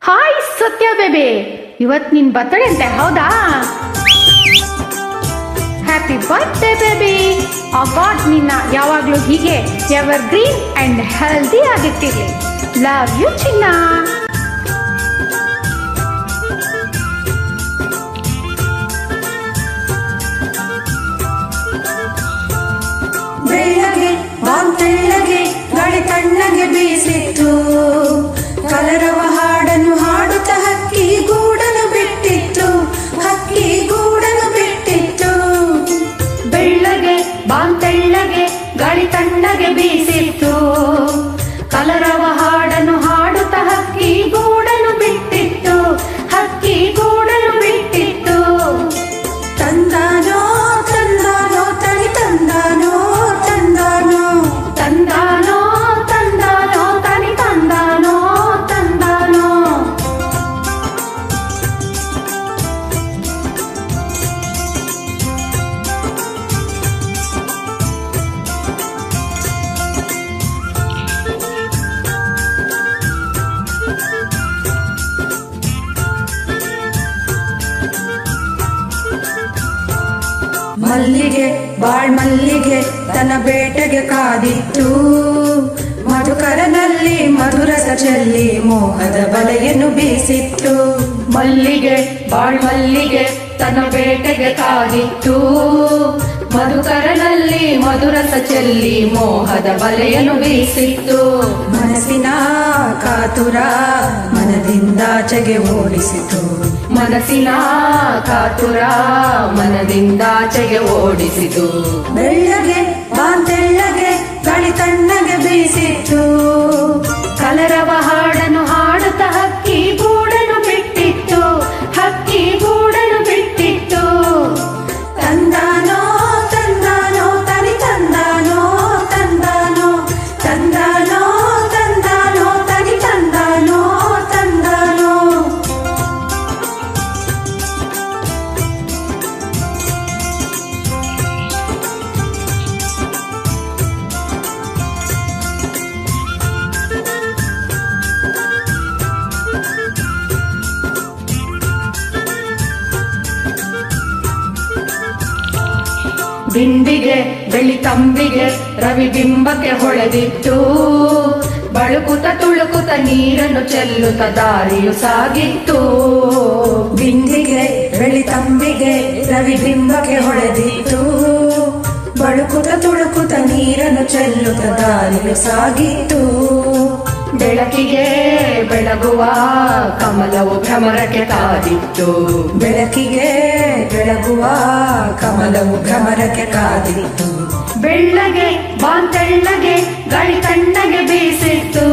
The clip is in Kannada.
ಹಾಯ್ ಸತ್ಯ ಬೇಬಿ, ಇವತ್ತು ನಿನ್ ಬರ್ತಡೇ ಅಂತೆ ಹೌದಾ? Happy birthday baby. ಆ ಗಾಡ್ ನಿನ್ನ ಯಾವಾಗ್ಲೂ ಹೀಗೆ ಎವರ್ ಗ್ರೀನ್ ಅಂಡ್ ಹೆಲ್ದಿ ಆಗಿಟ್ಟಿರ್ಲಿ. ಲವ್ ಯು ಚಿನ್ನ. ಬೆಳ್ಳಗೆ ಬಾಂತೆಳ್ಳಗೆ ಗಾಳಿ ತಣ್ಣಗೆ ಬೀಸಿತ್ತು, ಕಲರವ ಹಾಡನ್ನು ಹಾಡುತ್ತ ಹಕ್ಕಿ ಗೂಡನ್ನು ಬಿಟ್ಟಿತ್ತು, ಹಕ್ಕಿ ಗೂಡನ್ನು ಬಿಟ್ಟಿತ್ತು. ಬೆಳ್ಳಗೆ ಬಾಂತೆಳ್ಳಗೆ ಗಾಳಿ ತಣ್ಣಗೆ ಬೀಸಿತ್ತು, ಕಲರವ ಹಾಡನ್ನು ಹಾಡುತ್ತ ಹಕ್ಕಿ ಗೂಡನ್ನು ಬಿಟ್ಟಿತ್ತು, ಹಕ್ಕಿ ಗೂಡನ್ನು ಬಿಟ್ಟಿತ್ತು. ತಂದಾನೋ ತಂದಾನೋ ತನಿ ತಂದಾನೋ ತಂದಾನೋ ತಂದಾನೋ ತಂದಾನೋ ತನಿ ತಂದಾನೋ ತಂದಾನೋ. ಮಲ್ಲಿಗೆ ಬಾಳ್ಮಲ್ಲಿಗೆ ತನ್ನ ಬೇಟೆಗೆ ಕಾದಿತ್ತು, ಮಧುಕರನಲ್ಲಿ ಮಧುರಸ ಚೆಲ್ಲಿ ಮೋಹದ ಬಲೆಯನ್ನು ಬೀಸಿತ್ತು. ಮಲ್ಲಿಗೆ ಬಾಳ್ಮಲ್ಲಿಗೆ ತನ್ನ ಬೇಟೆಗೆ ಕಾದಿತ್ತು, ಮಧುಕರನಲ್ಲಿ ಮಧುರಸ ಚೆಲ್ಲಿ ಮೋಹದ ಬಲೆಯನ್ನು ಬೀಸಿತ್ತು. ಮನಸ್ಸಿನ ಕಾತುರ ಮನದಿಂದಾಚೆಗೆ ಓಡಿಸಿತು, ಮನಸ್ಸಿನ ಕಾತುರ ಮನದಿಂದಾಚೆಗೆ ಓಡಿಸಿತು. ಬೆಳ್ಳಗೆ ಬಾಂತೆಳ್ಳಗೆ ಗಾಳಿ ತಣ್ಣಗೆ ಬೀಸಿತ್ತು, ಕಲರವ ಹಾಡನ್ನು ಹಾಡುತ್ತ ಹಕ್ಕಿ ಗೂಡನ್ನು ಬಿಟ್ಟಿತ್ತು, ಹಕ್ಕಿ ಗೂಡನ್ನು ಬಿಟ್ಟಿತ್ತು. ತಂದಾನೋ ತಂದಾನೋ ತನಿ ತಂದಾನೋ ತಂದಾನೋ ತಂದಾನೋ ತಂದಾನೋ ತನಿ ತಂದಾನೋ ತಂದಾನೋ. ಬಿಂದಿಗೆ ಬೆಳಿ ತಂಬಿಗೆ ರವಿ ಬಿಂಬಕ್ಕೆ ಹೊಳೆದಿತ್ತು, ಬಳುಕುತ ತುಳುಕುತ ನೀರನ್ನು ಚೆಲ್ಲುತ್ತ ದಾರಿಯು ಸಾಗಿತ್ತು. ಬಿಂದಿಗೆ ಬೆಳಿ ತಂಬಿಗೆ ರವಿ ಬಿಂಬಕ್ಕೆ ಹೊಳೆದಿತ್ತು, ಬಳುಕುತ ತುಳುಕುತ ನೀರನ್ನು ಚೆಲ್ಲುತ್ತ ದಾರಿಯು ಸಾಗಿತ್ತು. ಬೆಳಕಿಗೆ ಬೆಳಗುವ ಕಮಲವು ಭ್ರಮರಕ್ಕೆ ಕಾದಿತ್ತು, ಬೆಳಕಿಗೆ ಬೆಳಗುವ ಕಮಲವು ಭ್ರಮರಕ್ಕೆ ಕಾದಿತ್ತು. ಬೆಳ್ಳಗೆ ಬಾಂತೆಳ್ಳಗೆ ಗಾಳಿ ತಣ್ಣಗೆ ಬೀಸಿತ್ತು,